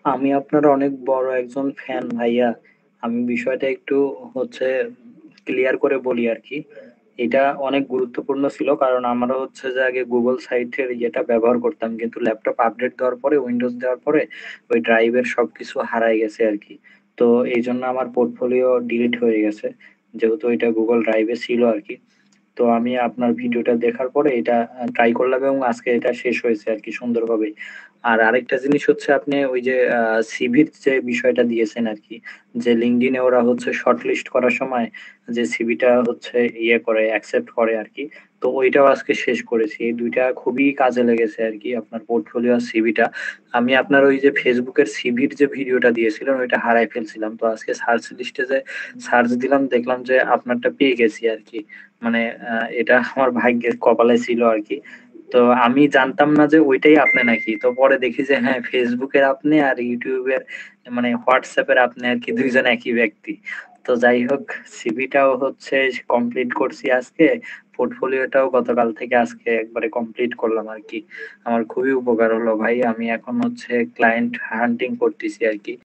আমি আপনার অনেক বড় একজন ফ্যান ভাইয়া। আমি বিষয়টা একটু হচ্ছে ক্লিয়ার করে বলি আরকি। এটা অনেক গুরুত্বপূর্ণ ছিল কারণ আমারও হচ্ছে যে আগে গুগল সাইটের ইয়েটা ব্যবহার করতাম, কিন্তু ল্যাপটপ আপডেট দেওয়ার পরে, উইন্ডোজ দেওয়ার পরে ওই ড্রাইভের সবকিছু হারায় গেছে আরকি। তো এই জন্য আমার পোর্টফোলিও ডিলিট হয়ে গেছে, যেহেতু এটা গুগল ড্রাইভে ছিল আরকি। তো আমি আপনার ভিডিওটা দেখার পরে এটা ট্রাই করলাম এবং আজকে এটা শেষ হয়েছে আরকি সুন্দরভাবে। আর আরেকটা জিনিস হচ্ছে, আপনি ওই যে সিভির যে বিষয়টা দিয়েছেন আরকি, যে LinkedIn এ ওরা হচ্ছে শর্টলিস্ট করার সময় যে সিভিটা হচ্ছে ইয়ে করে, অ্যাকসেপ্ট করে আরকি। তো ওইটাও আজকে শেষ করেছি। এই ২ টা খুবই কাজে লেগেছে আরকি, আপনার পোর্টফোলিও আর সিভিটা। আমি আপনার ওই যে ফেসবুকের সিভির যে ভিডিওটা দিয়েছিলেন ওইটা হারায় ফেলছিলাম। তো আজকে সার্চ লিস্টে যে সার্চ দিলাম, দেখলাম যে আপনারটা পেয়ে গেছি আরকি। মানে এটা আমার ভাগ্যের কপালে ছিল আরকি। তো আমি জানতাম না যে ওইটাই আপনি নাকি। তো পরে দেখি যে হ্যাঁ, ফেসবুকের আপনি আর ইউটিউবের মানে হোয়াটসঅ্যাপের আপনি আরকি ২ জন একই ব্যক্তি। তো যাই হোক, সিভিটাও হচ্ছে কমপ্লিট করছি আজকে। পোর্টফোলিওটাও গতকাল থেকে আজকে একবারে কমপ্লিট করলাম আরকি। আমার খুবই উপকার হলো ভাই। আমি এখন হচ্ছে ক্লায়েন্ট হান্টিং করতেছি আরকি।